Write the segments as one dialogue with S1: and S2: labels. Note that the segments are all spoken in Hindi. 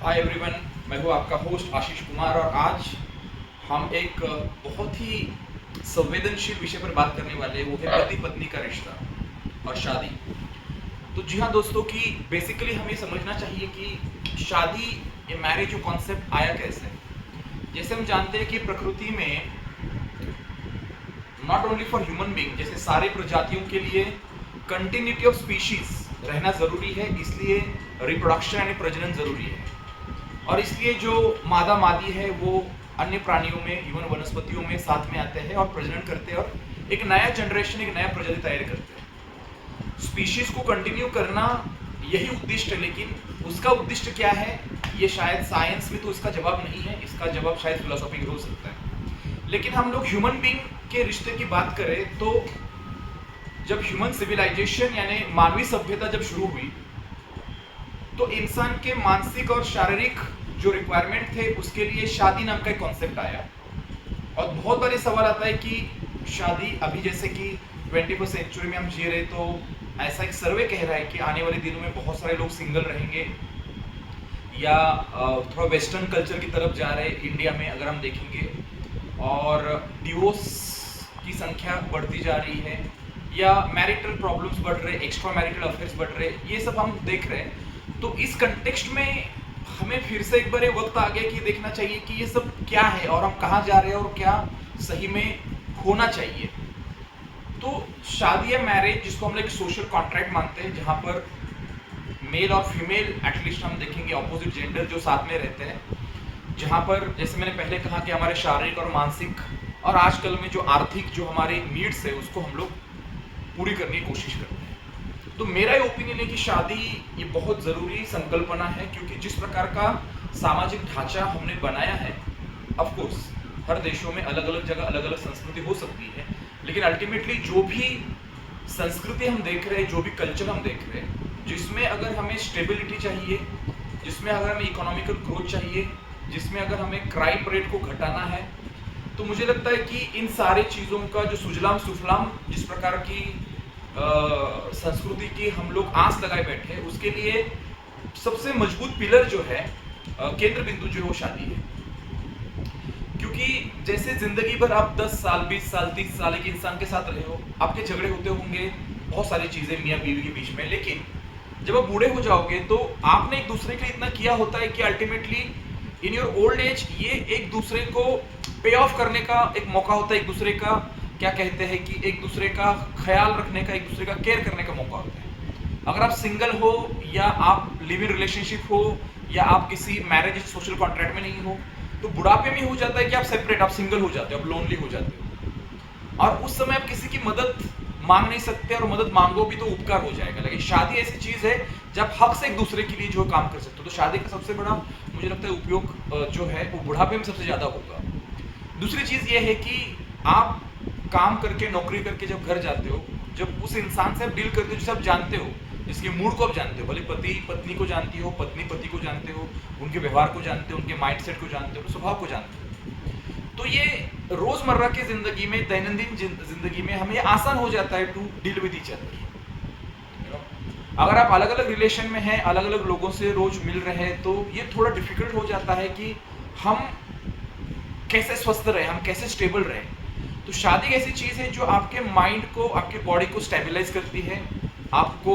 S1: हाय एवरीवन, मैं हूँ आपका होस्ट आशीष कुमार और आज हम एक बहुत ही संवेदनशील विषय पर बात करने वाले हैं। वो है पति पत्नी का रिश्ता और शादी। तो जी हाँ दोस्तों, कि बेसिकली हमें समझना चाहिए कि शादी, ये मैरिज जो कॉन्सेप्ट आया कैसे। जैसे हम जानते हैं कि प्रकृति में not only for human being, जैसे सारे प्रजातियों के लिए कंटिन्यूटी ऑफ स्पीशीज रहना जरूरी है, इसलिए रिप्रोडक्शन यानी प्रजनन जरूरी है। और इसलिए जो मादा मादी है वो अन्य प्राणियों में, इवन वनस्पतियों में साथ में आते हैं और प्रजनन करते हैं और एक नया जनरेशन, एक नया प्रजाति तैयार करते हैं। स्पीशीज को कंटिन्यू करना यही उद्देश्य है, लेकिन उसका उद्देश्य क्या है ये शायद साइंस में तो इसका जवाब नहीं है, इसका जवाब शायद फिलोसॉफी में हो सकता है। लेकिन हम लोग ह्यूमन बीइंग के रिश्ते की बात करें तो जब ह्यूमन सिविलाइजेशन यानी मानवीय सभ्यता जब शुरू हुई तो इंसान के मानसिक और शारीरिक जो रिक्वायरमेंट थे उसके लिए शादी नाम का एक कॉन्सेप्ट आया। और बहुत बार सवाल आता है कि शादी, अभी जैसे कि 21st सेंचुरी में हम जी रहे, तो ऐसा एक सर्वे कह रहा है कि आने वाले दिनों में बहुत सारे लोग सिंगल रहेंगे या थोड़ा वेस्टर्न कल्चर की तरफ जा रहे हैं इंडिया में अगर हम देखेंगे, और डिवोर्स की संख्या बढ़ती जा रही है या मैरिटल प्रॉब्लम्स बढ़ रहे, एक्स्ट्रा मैरिटल अफेयर्स बढ़ रहे, ये सब हम देख रहे हैं। तो इस कंटेक्स्ट में हमें फिर से एक बार ये वक्त आ गया कि देखना चाहिए कि ये सब क्या है और हम कहाँ जा रहे हैं और क्या सही में होना चाहिए। तो शादी या मैरिज, जिसको हम लोग सोशल कॉन्ट्रैक्ट मानते हैं, जहाँ पर मेल और फीमेल, एटलीस्ट हम देखेंगे अपोजिट जेंडर जो साथ में रहते हैं, जहाँ पर जैसे मैंने पहले कहा कि हमारे शारीरिक और मानसिक और आजकल में जो आर्थिक जो हमारे नीड्स है उसको हम लोग पूरी करने की कोशिश करते हैं। तो मेरा ये ओपिनियन है कि शादी ये बहुत ज़रूरी संकल्पना है, क्योंकि जिस प्रकार का सामाजिक ढांचा हमने बनाया है, ऑफ कोर्स हर देशों में अलग अलग जगह अलग अलग संस्कृति हो सकती है, लेकिन अल्टीमेटली जो भी संस्कृति हम देख रहे हैं, जो भी कल्चर हम देख रहे हैं, जिसमें अगर हमें स्टेबिलिटी चाहिए, जिसमें अगर हमें इकोनॉमिकल ग्रोथ चाहिए, जिसमें अगर हमें क्राइम रेट को घटाना है, तो मुझे लगता है कि इन सारे चीज़ों का जो सुजलाम सुफलाम जिस प्रकार की संस्कृति की हम लोग आस लगाए बैठे हैं, उसके लिए सबसे मजबूत पिलर जो है, केंद्र बिंदु जो है वो शादी है। क्योंकि जैसे जिंदगी भर आप 10 साल 20 साल 30 साल एक इंसान के साथ रहे हो, आपके झगड़े होते होंगे, बहुत सारी चीजें मियाँ बीवी के बीच में, लेकिन जब आप बूढ़े हो जाओगे तो आपने एक दूसरे के लिए इतना किया होता है कि ultimately in your old age ये एक दूसरे को पे ऑफ करने का एक मौका होता है, एक दूसरे का क्या कहते हैं कि एक दूसरे का ख्याल रखने का, एक दूसरे का केयर करने का मौका होता है। अगर आप सिंगल हो या आप लिव इन रिलेशनशिप हो या आप किसी मैरिज सोशल कॉन्ट्रैक्ट में नहीं हो, तो बुढ़ापे में हो जाता है कि आप सेपरेट, आप सिंगल हो जाते हो, आप लोनली हो जाते हो, और उस समय आप किसी की मदद मांग नहीं सकते, और मदद मांगो भी तो उपकार हो जाएगा। लेकिन शादी ऐसी चीज है जब हक से एक दूसरे के लिए जो काम कर सकते हो। तो शादी का सबसे बड़ा मुझे लगता है उपयोग जो है वो बुढ़ापे में सबसे ज्यादा होगा। दूसरी चीज ये है कि आप काम करके, नौकरी करके जब घर जाते हो, जब उस इंसान से आप डील करते हो जिसे आप जानते हो, जिसके मूड को आप जानते हो, भले पति पत्नी को जानती हो, पत्नी पति को जानते हो, उनके व्यवहार को जानते हो, उनके माइंडसेट को जानते हो, स्वभाव को जानते हो, तो ये रोजमर्रा की जिंदगी में, दैनंदिन जिंदगी में हमें आसान हो जाता है to deal with each other. अगर आप अलग अलग रिलेशन में हैं, अलग अलग लोगों से रोज मिल रहे हैं, तो ये थोड़ा डिफिकल्ट हो जाता है कि हम कैसे स्वस्थ रहे, हम कैसे स्टेबल रहे। तो शादी एक ऐसी चीज है जो आपके माइंड को, आपके बॉडी को स्टेबलाइज करती है, आपको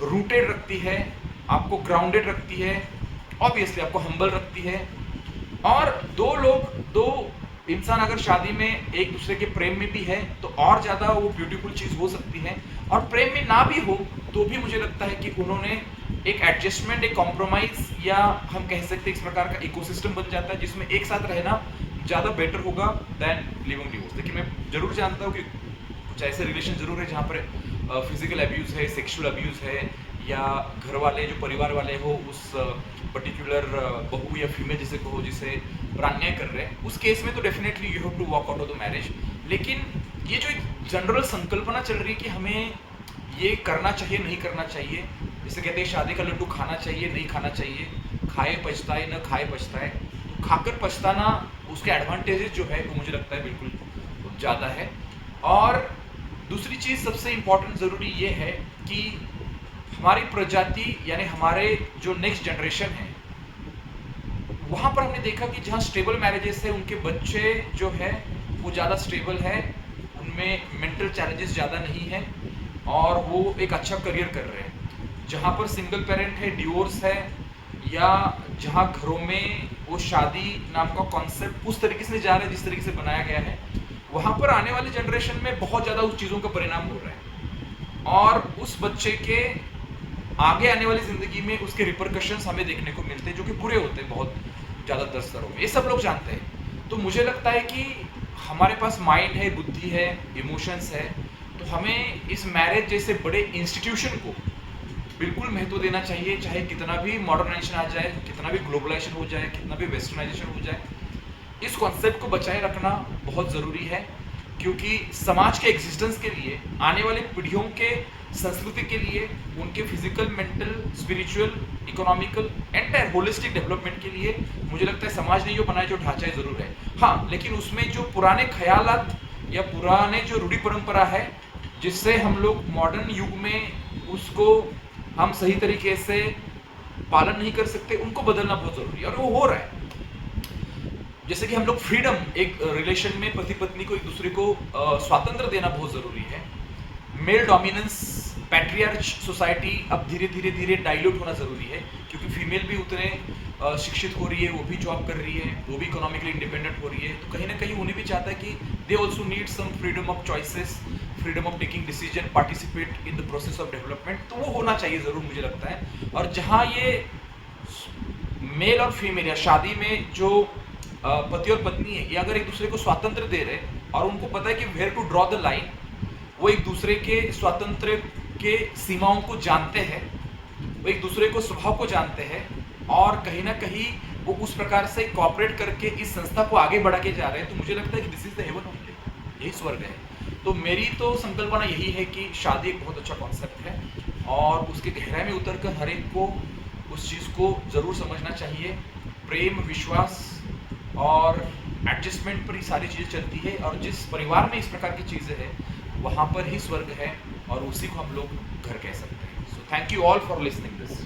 S1: रूटेड रखती है, आपको ग्राउंडेड रखती है, ऑब्वियसली आपको हम्बल रखती है। और दो इंसान अगर शादी में एक दूसरे के प्रेम में भी है तो और ज्यादा वो ब्यूटीफुल चीज हो सकती है, और प्रेम में ना भी हो तो भी मुझे लगता है कि उन्होंने एक एडजस्टमेंट, एक कॉम्प्रोमाइज, या हम कह सकते हैं इस प्रकार का इकोसिस्टम बन जाता है जिसमें एक साथ रहना ज़्यादा बेटर होगा दैन लिविंग डिवोर्स। लेकिन मैं जरूर जानता हूँ कि कुछ ऐसे रिलेशन जरूर है जहाँ पर फिजिकल अब्यूज़ है, सेक्सुअल अब्यूज़ है, या घर वाले जो परिवार वाले हो उस पर्टिकुलर बहू या फीमेल जिसे कहो, जिसे अन्याय कर रहे हैं, उस केस में तो definitely you have to walk out of the marriage. लेकिन ये जो एक जनरल संकल्पना चल रही है कि हमें ये करना चाहिए, नहीं करना चाहिए, जैसे कहते हैं शादी का लड्डू खाना चाहिए, नहीं खाना चाहिए, खाए पछताए न खाए पछताए, तो खाकर पछताना उसके एडवांटेजेस जो है वो मुझे लगता है बिल्कुल ज़्यादा है। और दूसरी चीज़ सबसे इम्पोर्टेंट ज़रूरी ये है कि हमारी प्रजाति यानी हमारे जो नेक्स्ट जनरेशन है वहाँ पर हमने देखा कि जहाँ स्टेबल मैरिजेस है उनके बच्चे जो है वो ज़्यादा स्टेबल है, उनमें मेंटल चैलेंजेस ज़्यादा नहीं है और वो एक अच्छा करियर कर रहे हैं। जहाँ पर सिंगल पेरेंट है, डिवोर्स है, या जहाँ घरों में वो शादी नाम का कॉन्सेप्ट उस तरीके से जा रहा है जिस तरीके से बनाया गया है, वहाँ पर आने वाली जनरेशन में बहुत ज़्यादा उस चीज़ों का परिणाम हो रहा है और उस बच्चे के आगे आने वाली ज़िंदगी में उसके रिपरकशंस हमें देखने को मिलते हैं जो कि बुरे होते हैं बहुत ज़्यादातर स्तरों में। ये सब लोग जानते हैं। तो मुझे लगता है कि हमारे पास माइंड है, बुद्धि है, इमोशंस है, तो हमें इस मैरिज जैसे बड़े इंस्टीट्यूशन को बिल्कुल महत्व देना चाहिए, चाहे कितना भी मॉडर्नाइजेशन आ जाए, कितना भी ग्लोबलाइजेशन हो जाए, कितना भी वेस्टर्नाइजेशन हो जाए। इस कॉन्सेप्ट को बचाए रखना बहुत ज़रूरी है क्योंकि समाज के एग्जिस्टेंस के लिए, आने वाली पीढ़ियों के संस्कृति के लिए, उनके physical, mental, spiritual, economical entire holistic development के लिए मुझे लगता है समाज ने जो बनाया जो ढांचा है ज़रूर है। हाँ, लेकिन उसमें जो पुराने ख्यालात या पुराने जो रूढ़ी परंपरा है जिससे हम लोग मॉडर्न युग में उसको हम सही तरीके से पालन नहीं कर सकते, उनको बदलना बहुत ज़रूरी है और वो हो रहा है। जैसे कि हम लोग फ्रीडम, एक रिलेशन में पति पत्नी को एक दूसरे को स्वातंत्र देना बहुत ज़रूरी है। मेल डोमिनेंस, पैट्रियार्च सोसाइटी अब धीरे धीरे धीरे डाइल्यूट होना ज़रूरी है क्योंकि फीमेल भी उतने शिक्षित हो रही है, वो भी जॉब कर रही है, वो भी इकोनॉमिकली इंडिपेंडेंट हो रही है, तो कहीं ना कहीं उन्हें भी चाहता है कि they also need some freedom of choices, freedom of taking decision, participate in the process of development. तो वो होना चाहिए ज़रूर मुझे लगता है। और जहाँ ये मेल और फीमेल या शादी में जो पति और पत्नी है, ये अगर एक दूसरे को स्वातंत्र दे रहे और उनको पता है कि where to draw the line, वो एक दूसरे के स्वातंत्र के सीमाओं को जानते हैं, वो एक दूसरे को स्वभाव को जानते हैं और कहीं ना कहीं वो उस प्रकार से कोऑपरेट करके इस संस्था को आगे बढ़ा के जा रहे हैं, तो मुझे लगता है कि this is the haven only, यही स्वर्ग है। तो मेरी तो संकल्पना यही है कि शादी एक बहुत अच्छा कॉन्सेप्ट है और उसके गहराई में उतर कर हर एक को उस चीज़ को ज़रूर समझना चाहिए। प्रेम, विश्वास और एडजस्टमेंट पर ही सारी चीज़ें चलती है और जिस परिवार में इस प्रकार की चीज़ें हैं वहाँ पर ही स्वर्ग है और उसी को हम लोग घर कह सकते हैं। So thank you all for listening this.